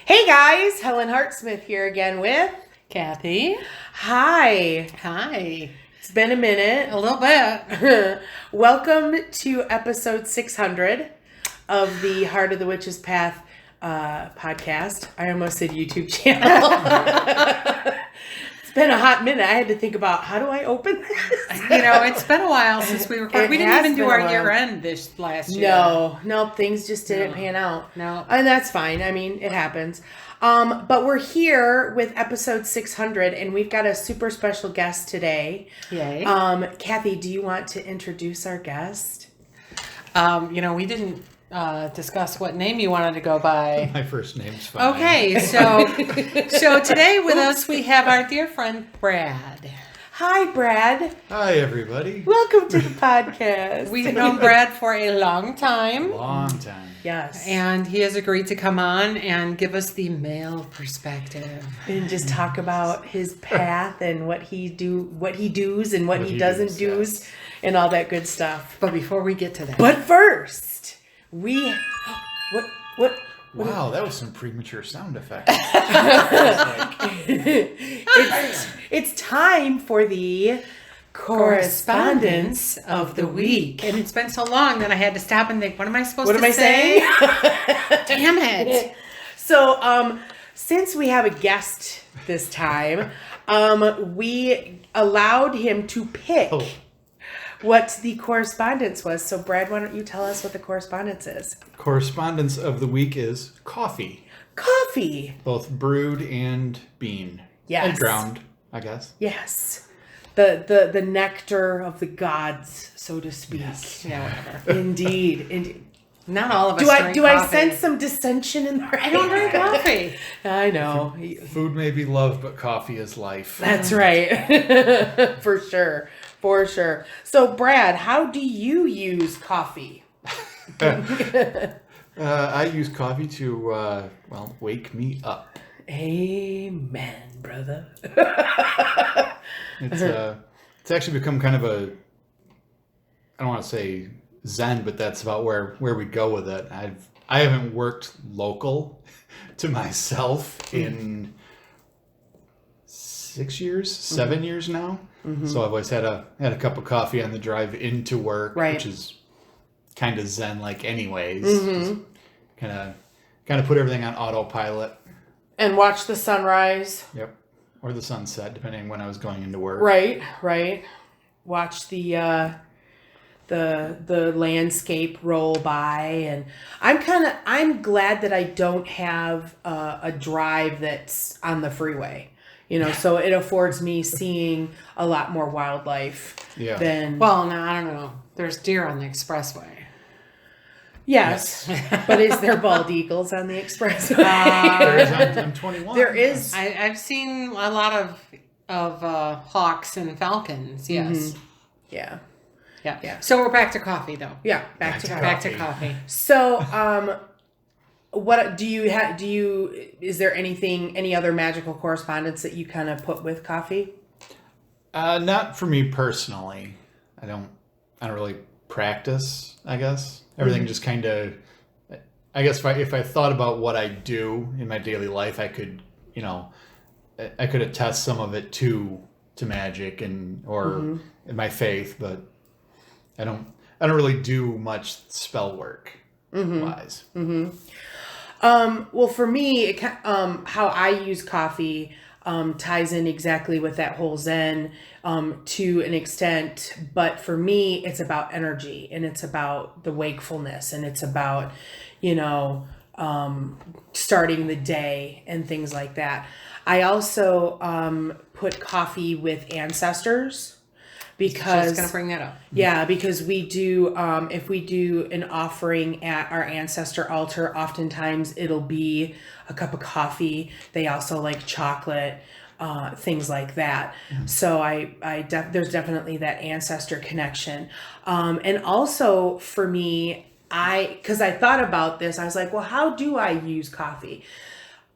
Hey guys, Helen Hartsmith here again with Kathy. Hi. Hi. It's been a minute. A little bit. Welcome to episode 600 of the Heart of the Witch's Path podcast. I almost said YouTube channel. It's been a hot minute. I had to think about how do I open this? It's been a while since we recorded. We didn't even do our year end this last year. No, things just didn't pan out. No. And that's fine. I mean, it happens. But we're here with episode 600, and we've got a super special guest today. Yay. Kathy, do you want to introduce our guest? We didn't discuss what name you wanted to go by. My first name's fine. Okay, so today with us we have our dear friend Brad. Hi, Brad. Hi, everybody. Welcome to the podcast. We've known Brad for a long time. Long time. Yes. And he has agreed to come on and give us the male perspective. And just talk about his path and what he does and what he doesn't do, yes. and all that good stuff. But before we get to that. But first, what? Wow, that was some premature sound effects. It's time for the Correspondence of the Week. And it's been so long that I had to stop and think, what am I supposed What to am I say? saying? Damn it. So, since we have a guest this time, we allowed him to pick what the correspondence was. So, Brad, why don't you tell us what the correspondence is? Correspondence of the week is coffee. Coffee. Both brewed and bean. Yes. And ground, I guess. Yes. The nectar of the gods, so to speak. Yes. Yeah, whatever. Indeed. Not all of us drink Do I coffee. sense some dissension in the ranks? I don't drink coffee. I know. Food may be love, but coffee is life. That's right. For sure. So, Brad, how do you use coffee? I use coffee to, wake me up. Amen, brother. It's actually become kind of I don't want to say zen, but that's about where we go with it. I haven't worked local to myself in 6 years, 7 years now. Mm-hmm. So I've always had a cup of coffee on the drive into work, right. which is kind of zen like anyways. Mm-hmm. Kind of put everything on autopilot. And watch the sunrise. Yep. Or the sunset, depending on when I was going into work. Right. Watch the landscape roll by, and I'm glad that I don't have a drive that's on the freeway. So it affords me seeing a lot more wildlife than... Well, no, I don't know. There's deer on the expressway. Yes. But is there bald eagles on the expressway? There is on 21. There is. I've seen a lot of hawks and falcons, yes. Mm-hmm. Yeah. So we're back to coffee, though. Yeah, back to coffee. So, what do you have? Is there any other magical correspondence that you kind of put with coffee? Not for me personally. I don't really practice, I guess. Everything just kind of, I guess if I thought about what I do in my daily life, I could attest some of it to magic or in my faith, but I don't really do much spell work wise. Mm-hmm. Well, for me, how I use coffee ties in exactly with that whole Zen to an extent. But for me, it's about energy, and it's about the wakefulness, and it's about, starting the day and things like that. I also put coffee with ancestors. Because I was going to bring that up. Yeah, because we do, if we do an offering at our ancestor altar, oftentimes it'll be a cup of coffee. They also like chocolate, things like that. Mm-hmm. So there's definitely that ancestor connection. And also for me, because I thought about this, I was like, well, how do I use coffee?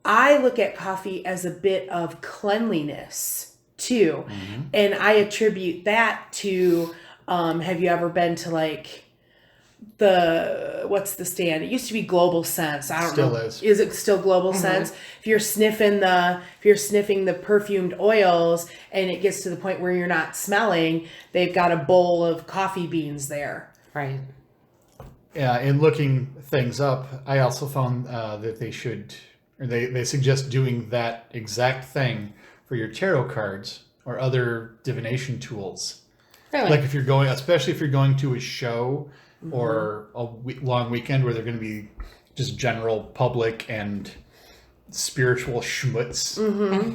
I look at coffee as a bit of cleanliness too. And I attribute that to, have you ever been to like what's the stand? It used to be Global Sense. I don't Still know. is it still Global Sense? If you're sniffing the perfumed oils and it gets to the point where you're not smelling, they've got a bowl of coffee beans there. Right. Yeah, in looking things up, I also found that they suggest doing that exact thing for your tarot cards or other divination tools. Really? Like if you're going, especially if you're going to a show or a long weekend where they're going to be just general public and spiritual schmutz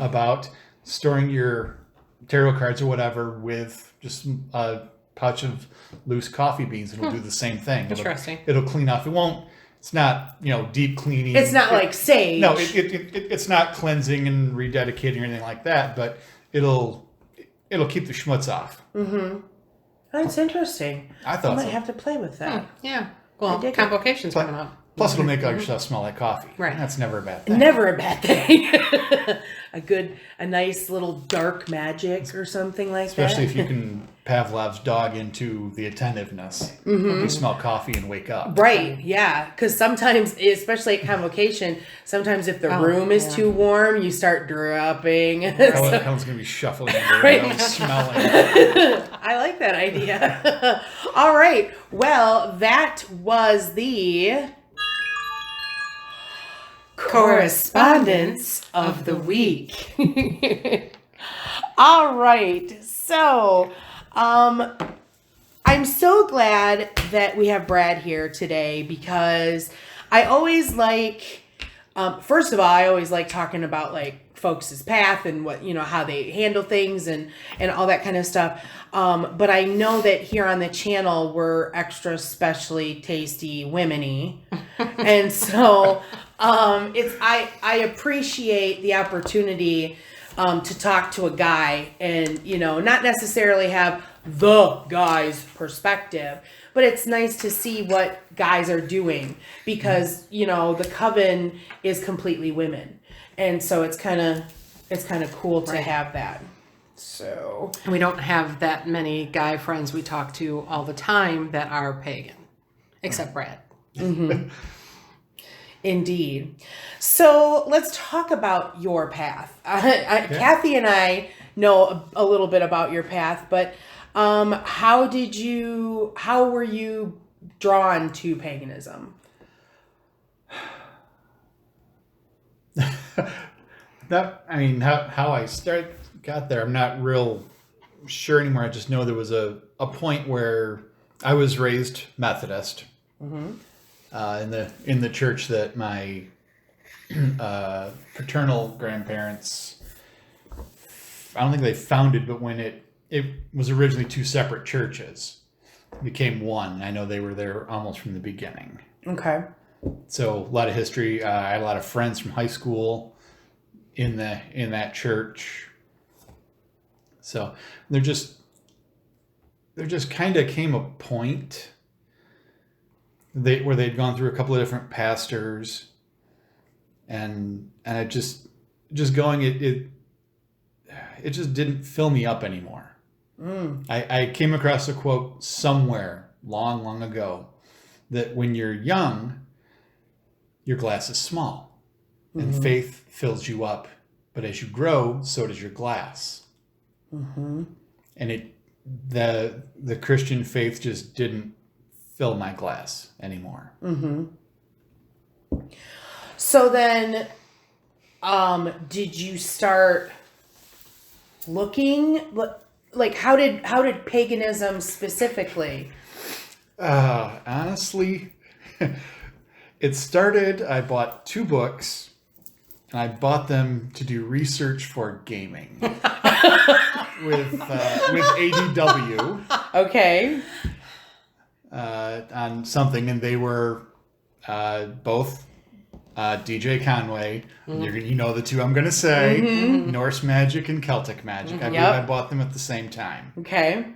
about storing your tarot cards or whatever with just a pouch of loose coffee beans, and it'll do the same thing. Interesting. It'll clean off. It's not, deep cleaning. It's not like sage. No, it's not cleansing and rededicating or anything like that, but it'll keep the schmutz off. Mm-hmm. That's interesting. I thought I might so. have to play with that. Yeah. Well, dig it. convocation's coming up. Plus, it'll make all your stuff smell like coffee. Right. That's never a bad thing. Never a bad thing. a nice little dark magic or something like Especially that. if you can Pavlov's dog into the attentiveness. You smell coffee and wake up. Right, yeah. Because sometimes, especially at convocation, sometimes if the room is too warm, you start dropping. Helen's going to be shuffling around, Right. smelling. I like that idea. All right. Well, that was the correspondence of the week. All right. So, I'm so glad that we have Brad here today because I always like, first of all, I always like talking about like folks' path and what, how they handle things and all that kind of stuff. But I know that here on the channel, we're extra specially tasty womeny. And so, I appreciate the opportunity to talk to a guy and, not necessarily have the guy's perspective, but it's nice to see what guys are doing because, the coven is completely women. And so it's kind of cool to have that. So We don't have that many guy friends we talk to all the time that are pagan, except Brad. Indeed. So let's talk about your path. Kathy and I know a little bit about your path, but how were you drawn to paganism? How I got there, I'm not real sure anymore. I just know there was a point where I was raised Methodist. In the church that my paternal grandparents, I don't think they founded, but when it was originally two separate churches, it became one. I know they were there almost from the beginning. Okay. So a lot of history. I had a lot of friends from high school in that church. So there just kind of came a point where they'd gone through a couple of different pastors, and I just going it just didn't fill me up anymore. I came across a quote somewhere long ago that when you're young, your glass is small, and faith fills you up, but as you grow, so does your glass. And the Christian faith just didn't fill my glass anymore. So then, did you start looking? Like, how did paganism specifically? Honestly, it started. I bought 2 books, and I bought them to do research for gaming with ADW. Okay. On something, and they were both DJ Conway. You know the 2 I'm going to say, Norse Magic and Celtic Magic. I believe I bought them at the same time. Okay.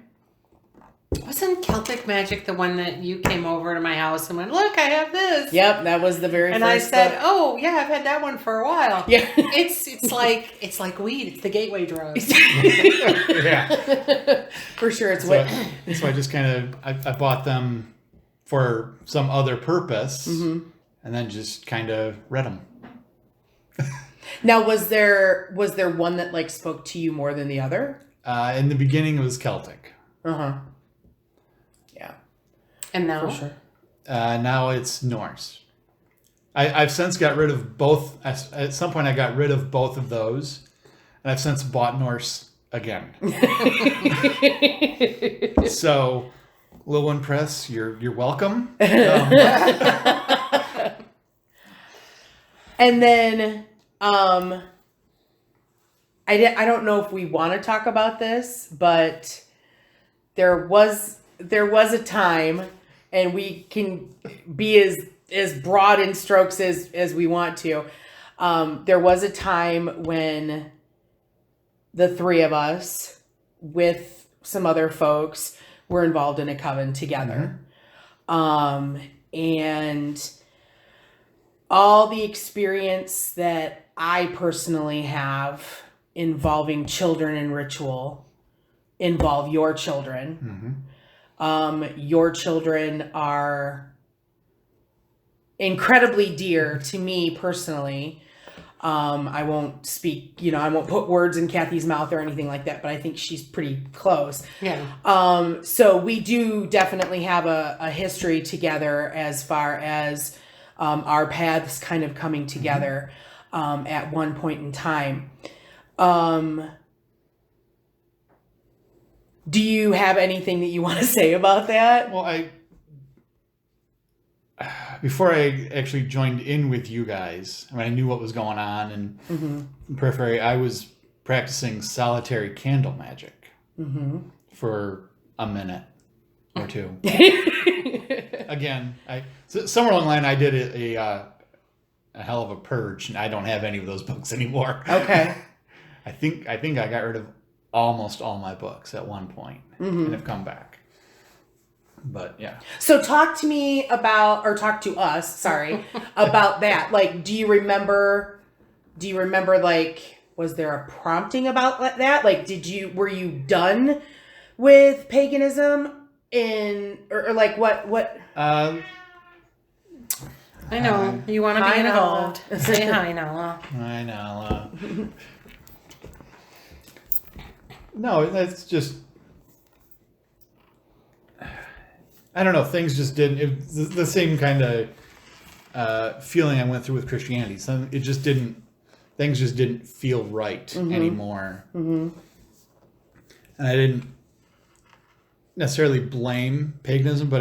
Wasn't Celtic Magic the one that you came over to my house and went, look, I have this? Yep, that was the very And first I said, book. oh yeah, I've had that one for a while. Yeah. It's like weed. It's the gateway drug. Yeah. For sure, it's So I just kind of I bought them for some other purpose, Mm-hmm. and then just kind of read them. Now, was there one that like spoke to you more than the other? In the beginning, it was Celtic. Uh-huh. Yeah. And now? For sure. Now it's Norse. I've since got rid of both. At some point, I got rid of both of those, and I've since bought Norse again. So, Lil One Press, you're welcome. And then, I don't know if we want to talk about this, but there was a time, and we can be as broad in strokes as we want to. There was a time when the three of us, with some other folks, were involved in a coven together. And all the experience that I personally have involving children and ritual involve your children. Your children are incredibly dear to me personally. I won't speak, I won't put words in Kathy's mouth or anything like that, but I think she's pretty close. Yeah. So we do definitely have a history together as far as our paths kind of coming together at one point in time. Do you have anything that you want to say about that? Well, before I actually joined in with you guys, I knew what was going on, and in periphery, I was practicing solitary candle magic for a minute or two. Again, somewhere online I did a hell of a purge, and I don't have any of those books anymore. Okay. I think I got rid of almost all my books at one point and have come back. But yeah. So talk to me about, or talk to us, sorry, about that. Like, do you remember like, was there a prompting about that? Like, were you done with paganism or like what? I know. You want to Hi, be Nala. involved. Say hi, Nala. I know. No, that's just... I don't know. Things just didn't... It was the same kind of feeling I went through with Christianity. It just didn't... Things just didn't feel right anymore. And I didn't necessarily blame paganism, but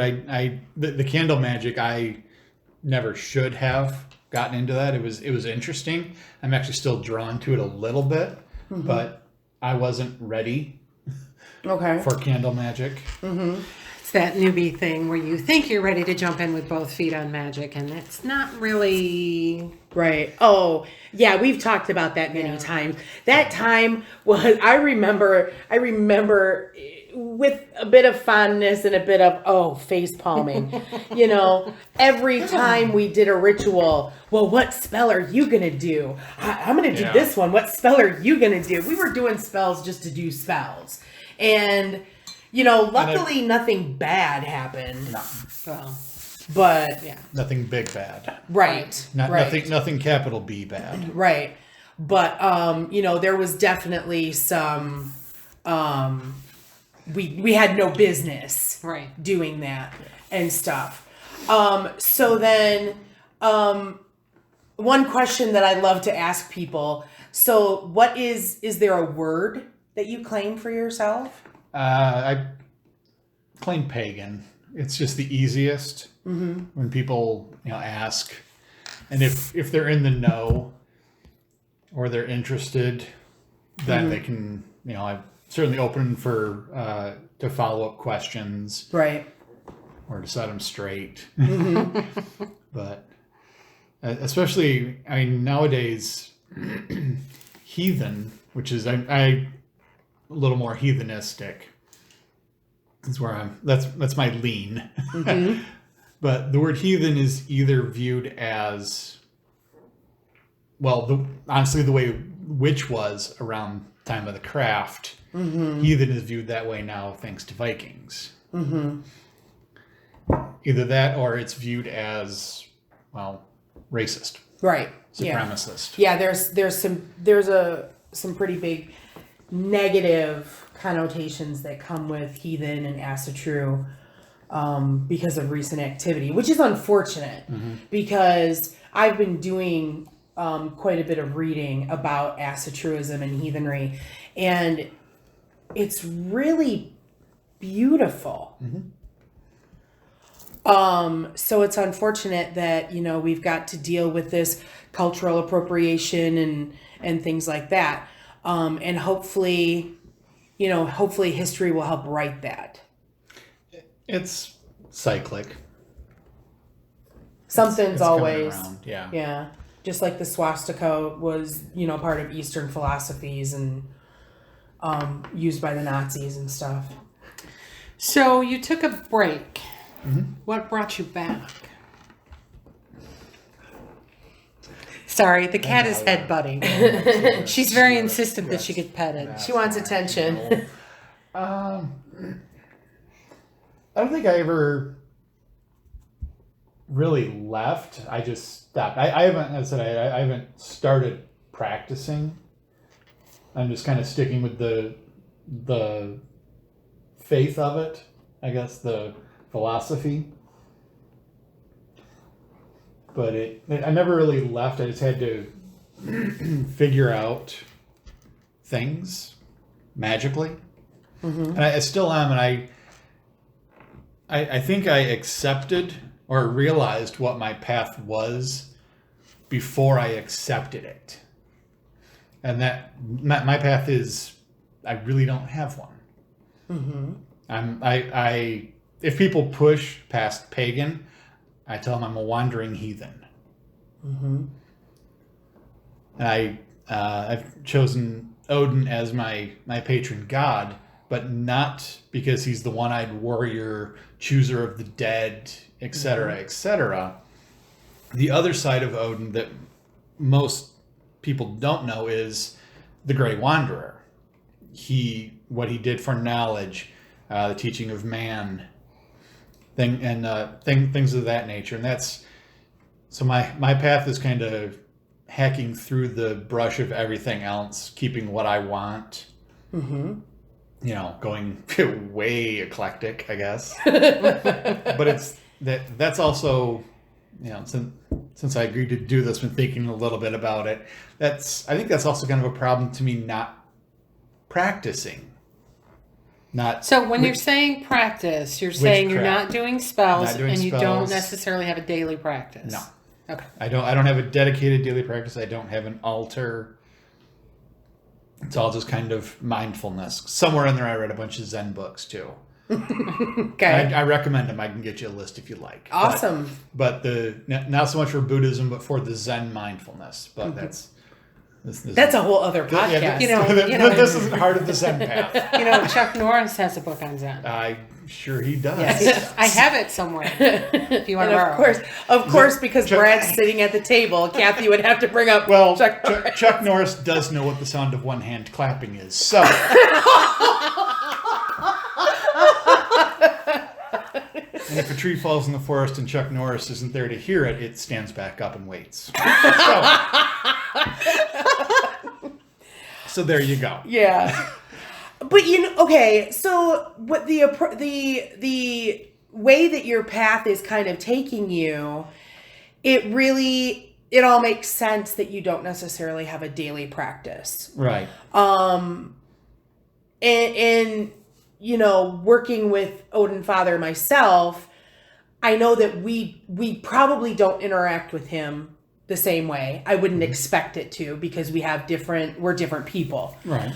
the candle magic, I never should have gotten into that. It was interesting. I'm actually still drawn to it a little bit, but I wasn't ready for candle magic. It's that newbie thing where you think you're ready to jump in with both feet on magic, and it's not really... Right. Oh, yeah, we've talked about that many times. That time was, I remember with a bit of fondness and a bit of, face palming, every time we did a ritual, well, what spell are you going to do? I'm going to do this one. What spell are you going to do? We were doing spells just to do spells. And, luckily nothing bad happened. No. Well, but Nothing big bad. right. Nothing capital B bad. Right. But, there was definitely some, we had no business doing that and stuff. So then, one question that I love to ask people. So what is there a word that you claim for yourself? I claim pagan. It's just the easiest when people, ask. And if they're in the know or they're interested, then they can, I'm certainly open for to follow up questions, right, or to set them straight. But especially, nowadays, heathen, which is I a little more heathenistic, is where that's my lean. But the word heathen is either viewed as, well, honestly, the way witch was around time of the craft, heathen is viewed that way now thanks to Vikings. either that or it's viewed as, well, racist, Right. supremacist. Yeah, there's some pretty big negative connotations that come with Heathen and Asatru because of recent activity, which is unfortunate because I've been doing quite a bit of reading about Asatruism and heathenry, and it's really beautiful. So it's unfortunate that, we've got to deal with this cultural appropriation and things like that. And hopefully history will help right that. It's cyclic. Something's it's always, coming around. Yeah. yeah. Just like the swastika was, part of Eastern philosophies and used by the Nazis and stuff. So you took a break. What brought you back? Sorry, the cat is headbutting. She's very insistent that she get petted. She wants attention. I don't think I ever really left. I just stopped. I haven't, as I said, I haven't started practicing. I'm just kind of sticking with the faith of it, I guess, the philosophy. But I never really left. I just had to figure out things magically. And I still am, and I think I accepted or realized what my path was before I accepted it. And that my path is, I really don't have one. I if people push past pagan, I tell them I'm a wandering heathen. And I've chosen Odin as my patron god, but not because he's the one-eyed warrior, chooser of the dead, etc., etc. The other side of Odin that most people don't know is the Grey Wanderer. What he did for knowledge, the teaching of man, things of that nature. And that's so my path is kind of hacking through the brush of everything else, keeping what I want. Going way eclectic, I guess. But it's that's also, since I agreed to do this, been thinking a little bit about it. I think that's also kind of a problem to me, not practicing. So when you're saying practice, you're saying you're not doing spells, you don't necessarily have a daily practice. No. Okay. I don't have a dedicated daily practice. I don't have an altar. It's all just kind of mindfulness. Somewhere in there I read a bunch of Zen books too. Okay. I recommend them. I can get you a list if you like. Awesome. But not so much for Buddhism, but for the Zen mindfulness. But that's a whole other podcast. This isn't part of the Zen path. Chuck Norris has a book on Zen. I'm sure he does. Yes. I have it somewhere. If you want to borrow. Of course, because Brad's sitting at the table, Kathy would have to bring up Chuck Norris. Chuck Norris does know what the sound of one hand clapping is. So. And if a tree falls in the forest and Chuck Norris isn't there to hear it, it stands back up and waits. So there you go. Yeah. But okay, so what the way that your path is kind of taking you, it all makes sense that you don't necessarily have a daily practice. Right. And working with Odin Father myself, I know that we probably don't interact with him the same way. I wouldn't expect it to, because we're different people. Right.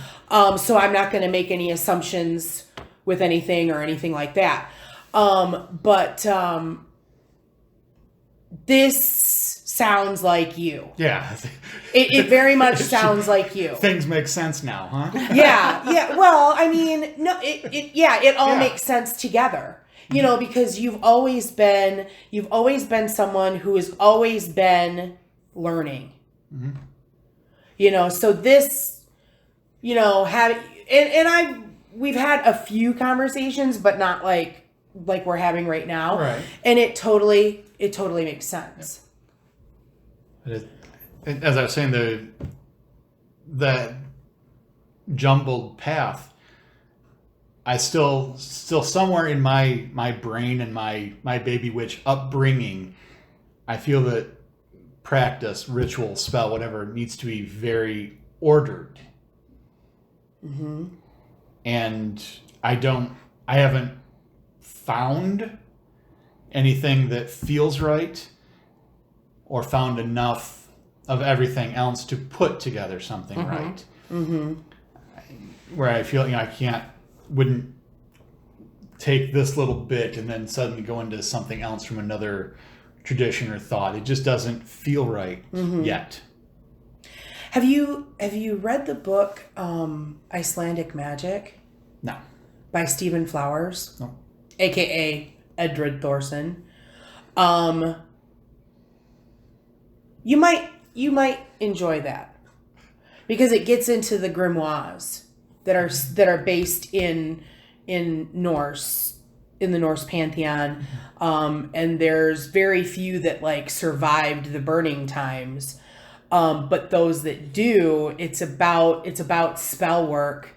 So I'm not going to make any assumptions with anything or anything like that. But this sounds like you. Yeah. It very much sounds like you. Things make sense now, huh? Yeah. Well, I mean, no, it all makes sense together. Because you've always been someone who has always been learning. So this, we've had a few conversations, but not like like we're having right now. Right. And it totally makes sense. As I was saying, the jumbled path, I still somewhere in my brain and my baby witch upbringing, I feel that practice, ritual, spell, whatever, needs to be very ordered. Mm-hmm. And I haven't found anything that feels right or found enough of everything else to put together something right. Mm-hmm. Where I feel, wouldn't take this little bit and then suddenly go into something else from another tradition or thought. It just doesn't feel right yet. Have you read the book Icelandic Magic? No. By Stephen Flowers? No. AKA Edred Thorson. You might enjoy that. Because it gets into the grimoires that are based in Norse, in the Norse pantheon, and there's very few that like survived the burning times, but those that do, it's about spell work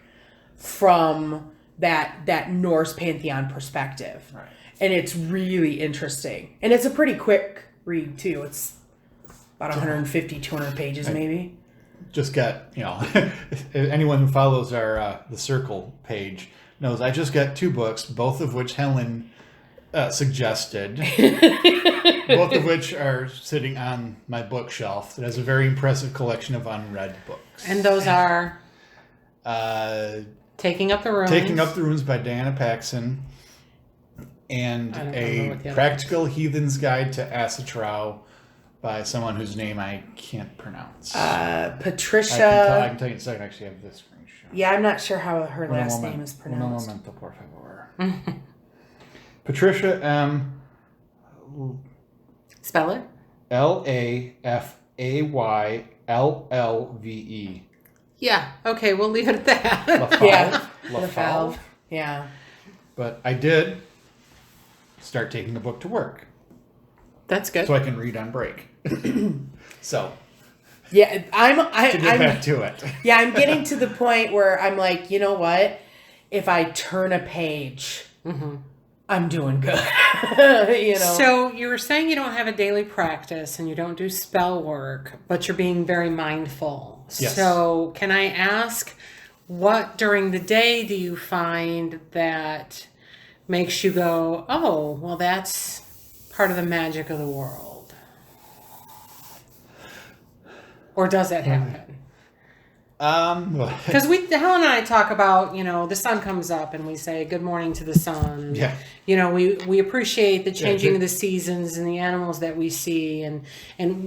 from that Norse pantheon perspective, Right. And it's really interesting, and it's a pretty quick read too. It's about 150, 200 pages maybe. Just got, anyone who follows our the Circle page knows I just got 2 books, both of which Helen suggested, both of which are sitting on my bookshelf. It has a very impressive collection of unread books. And those are Taking Up the Runes. Taking Up the Runes by Diana Paxson, and a Practical Heathen's Guide to Asatru by someone whose name I can't pronounce. Patricia. I can tell you in a second. I actually have this screenshot. Yeah, I'm not sure how her last name is pronounced. Un momento, por favor. Patricia M. Spell it. LaFayllve. Yeah. Okay, we'll leave it at that. LaFayllve. Yeah. But I did start taking a book to work. That's good. So I can read on break. So. Yeah, I'm back to it. Yeah, I'm getting to the point where I'm like, you know what? If I turn a page, I'm doing good. So you were saying you don't have a daily practice and you don't do spell work, but you're being very mindful. Yes. So can I ask, what during the day do you find that makes you go, oh, well, that's part of the magic of the world? Or does that happen? Because Helen and I talk about, the sun comes up and we say good morning to the sun. Yeah. We appreciate the changing of the seasons and the animals that we see, and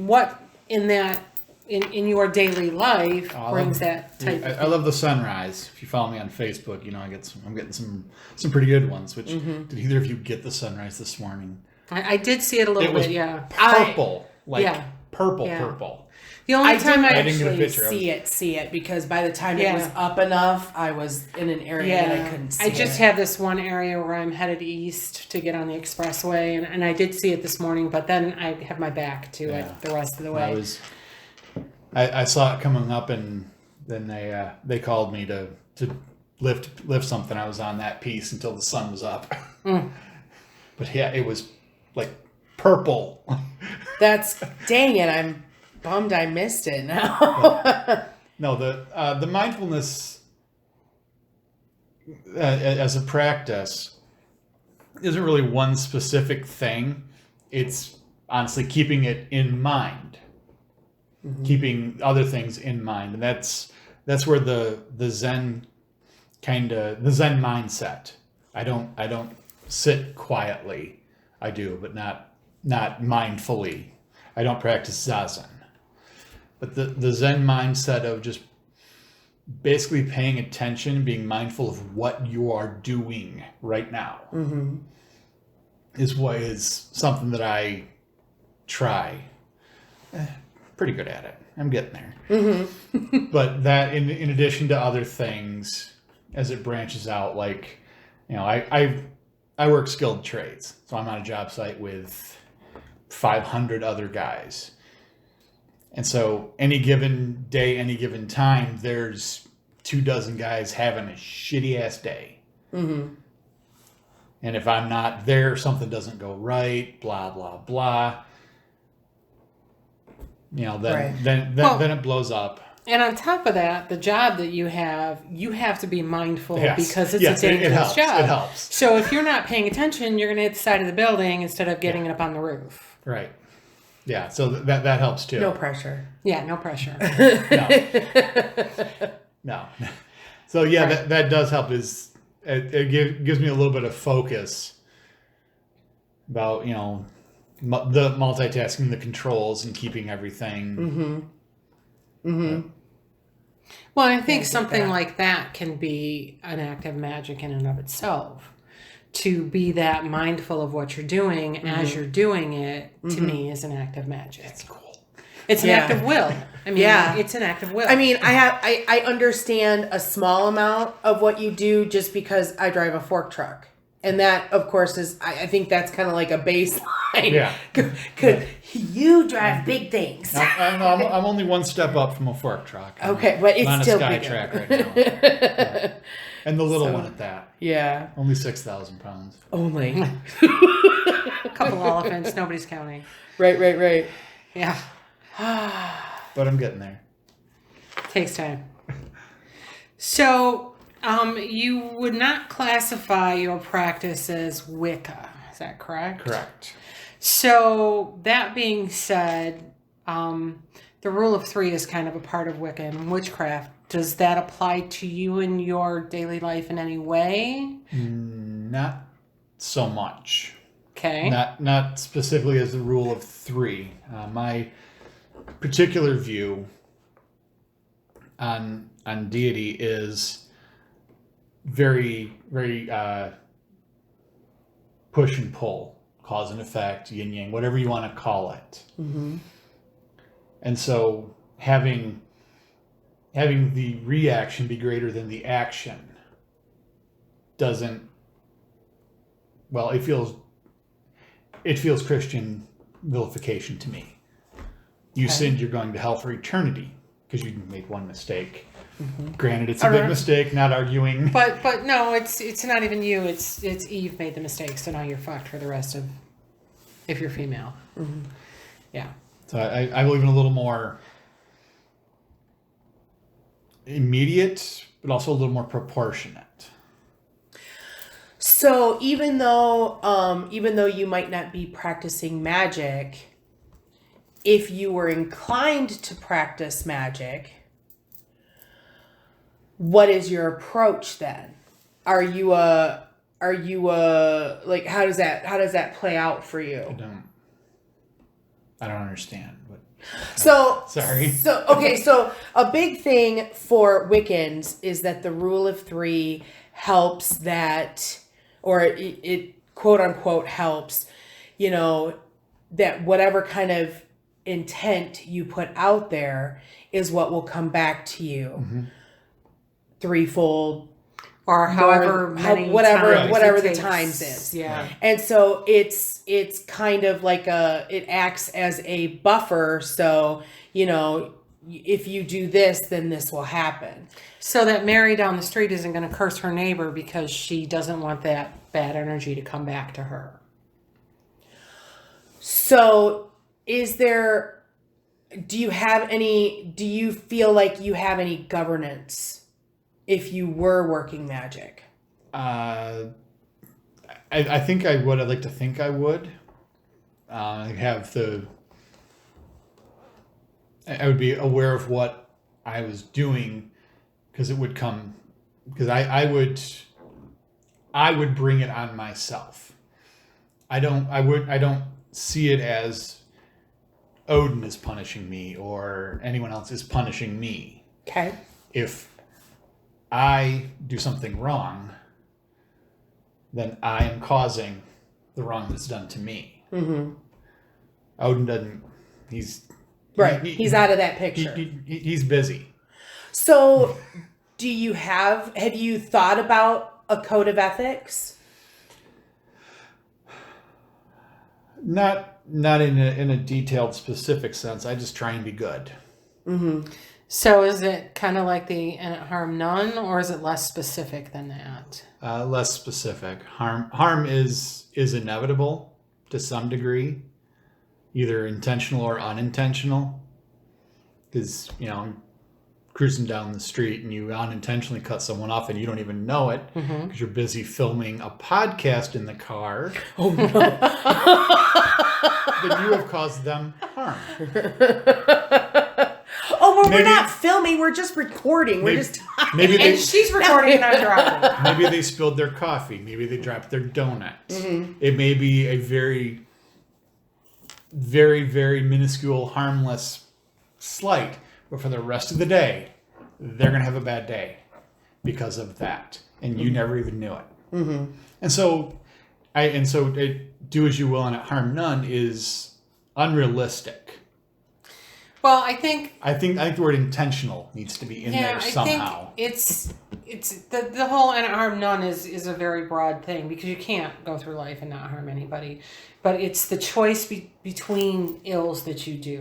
what in that in your daily life brings that type. I love the sunrise. If you follow me on Facebook, I'm getting some pretty good ones. Which did either of you get the sunrise this morning? I did see it a little bit. Yeah. Purple, purple. The only time I didn't actually see it because by the time it was up enough, I was in an area that I couldn't see it. I just have this one area where I'm headed east to get on the expressway, and I did see it this morning, but then I have my back to it the rest of the way. I saw it coming up, and then they called me to lift something. I was on that piece until the sun was up. But yeah, it was like purple. Dang it, I'm bummed I missed it now. No, the mindfulness as a practice isn't really one specific thing. It's honestly keeping it in mind, keeping other things in mind, and that's where the Zen the Zen mindset. I don't sit quietly. I do, but not mindfully. I don't practice Zazen. But the Zen mindset of just basically paying attention, being mindful of what you are doing right now is something that I try. Pretty good at it. I'm getting there. But that in addition to other things, as it branches out, like, I've I work skilled trades. So I'm on a job site with 500 other guys. And so any given day, any given time, there's 24 guys having a shitty ass day. Mm-hmm. And if I'm not there, something doesn't go right, blah, blah, blah. You know, then it blows up. And on top of that, the job that you have to be mindful because it's a dangerous it helps. job. It helps. So if you're not paying attention, you're going to hit the side of the building instead of getting it up on the roof. Right. Yeah, so that helps too. No pressure. Yeah, no pressure. No. So yeah, that does help. It gives me a little bit of focus about, you know, the multitasking, the controls, and keeping everything. Mm-hmm. Mm-hmm. Yeah. Well, I think something like that can be an act of magic in and of itself. To be that mindful of what you're doing as you're doing it, to me, is an act of magic. That's cool. It's an act of will. I mean, it's an act of will. I mean, I understand a small amount of what you do just because I drive a fork truck. And that, of course, is, I think that's kind of like a baseline. Yeah. Because you drive big things. I'm only one step up from a fork truck. Okay, but it's I'm still on a big. Skytrack right now. Yeah. And the little one at that. Yeah. Only 6,000 pounds. Only. A couple elephants, nobody's counting. Right. Yeah. But I'm getting there. Takes time. So, you would not classify your practice as Wicca, is that correct? Correct. So, that being said, the rule of 3 is kind of a part of Wicca and witchcraft. Does that apply to you in your daily life in any way? Not so much. Okay. Not specifically as the rule of 3. My particular view on deity is very, very push and pull, cause and effect, yin yang, whatever you want to call it. Mm-hmm. And so having the reaction be greater than the action doesn't, well, it feels Christian vilification to me. You sinned, you're going to hell for eternity because you made one mistake. Mm-hmm. Granted, it's a big mistake, not arguing. But no, it's not even you. It's Eve made the mistake, so now you're fucked for the rest of, if you're female. Mm-hmm. Yeah. So I believe in a little more immediate, but also a little more proportionate. So even though you might not be practicing magic, if you were inclined to practice magic, what is your approach then? Are you like, how does that play out for you? I don't understand. So sorry. So okay, so a big thing for Wiccans is that the rule of 3 helps that, or it quote unquote helps, you know, that whatever kind of intent you put out there is what will come back to you. Mm-hmm. Threefold, or however many whatever the times is. Yeah. And so it's kind of like it acts as a buffer. So, you know, if you do this, then this will happen. So that Mary down the street isn't going to curse her neighbor because she doesn't want that bad energy to come back to her. So do you feel like you have any governance if you were working magic? I think I would. I'd like to think I would. I would be aware of what I was doing because it would come, because I would bring it on myself. I don't see it as Odin is punishing me or anyone else is punishing me. Okay. If I do something wrong, then I am causing the wrong that's done to me. Mm-hmm. Odin doesn't. He's right. He's out of that picture. He's busy. So, have you thought about a code of ethics? Not in a detailed, specific sense. I just try and be good. So is it kind of like the and harm none, or is it less specific than that? Less specific. Harm is inevitable to some degree, either intentional or unintentional. Because, I'm cruising down the street and you unintentionally cut someone off and you don't even know it because you're busy filming a podcast in the car. Oh, no. Then you have caused them harm. Oh, well, we're not filming. We're just recording. We're just talking. And she's recording and I'm driving. Maybe they spilled their coffee. Maybe they dropped their donut. It may be a very, very, very minuscule, harmless slight, but for the rest of the day, they're going to have a bad day because of that, and you never even knew it. And so, do as you will and harm none is unrealistic. Well, I think the word intentional needs to be in there somehow. I think it's the whole and harm none is a very broad thing because you can't go through life and not harm anybody. But it's the choice between ills that you do.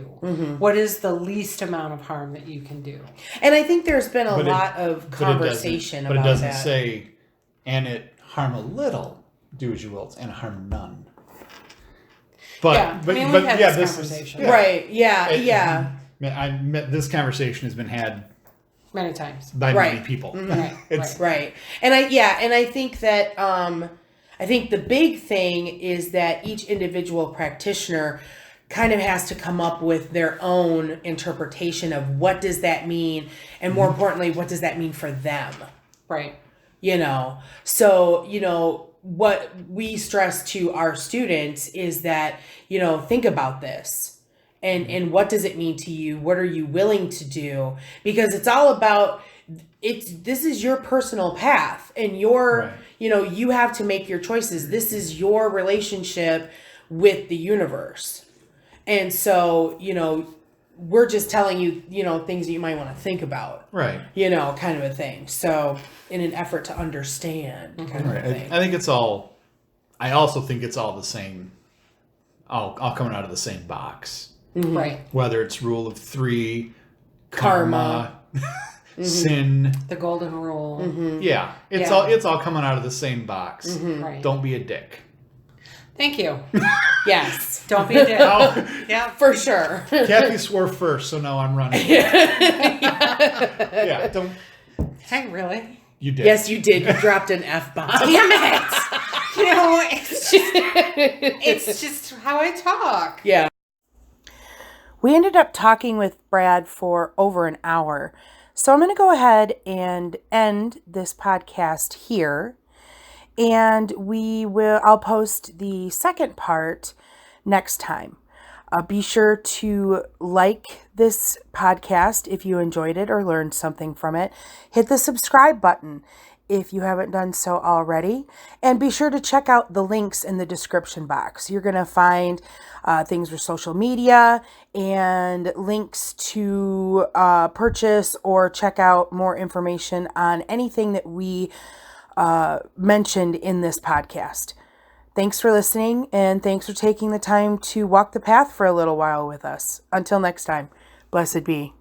What is the least amount of harm that you can do? And I think there's been a lot of conversation about that. But it doesn't say, and it harm a little, do as you will, and harm none. But we've had this conversation. Right, yeah. This conversation has been had many times by many people. Right. And I think that I think the big thing is that each individual practitioner kind of has to come up with their own interpretation of what does that mean, and more importantly, what does that mean for them? Right. So, what we stress to our students is that, think about this and what does it mean to you? What are you willing to do? Because it's all about, this is your personal path and you have to make your choices. This is your relationship with the universe. And so, we're just telling you, things that you might want to think about. Right. Kind of a thing. So in an effort to understand kind of a thing. I also think it's all the same, all coming out of the same box. Right. Whether it's rule of three, karma. Sin, the golden rule. Yeah. It's all coming out of the same box. Right. Don't be a dick. Thank you. Yes. Don't be a dick. Yeah, for sure. Kathy swore first, so now I'm running. Don't. Hey, really? You did. Yes, you did. You dropped an F-bomb. Damn it! It's just how I talk. Yeah. We ended up talking with Brad for over an hour. So I'm going to go ahead and end this podcast here. And I'll post the second part next time. Be sure to like this podcast if you enjoyed it or learned something from it. Hit the subscribe button if you haven't done so already. And be sure to check out the links in the description box. You're going to find things for social media and links to purchase or check out more information on anything that we mentioned in this podcast. Thanks for listening, and thanks for taking the time to walk the path for a little while with us. Until next time, blessed be.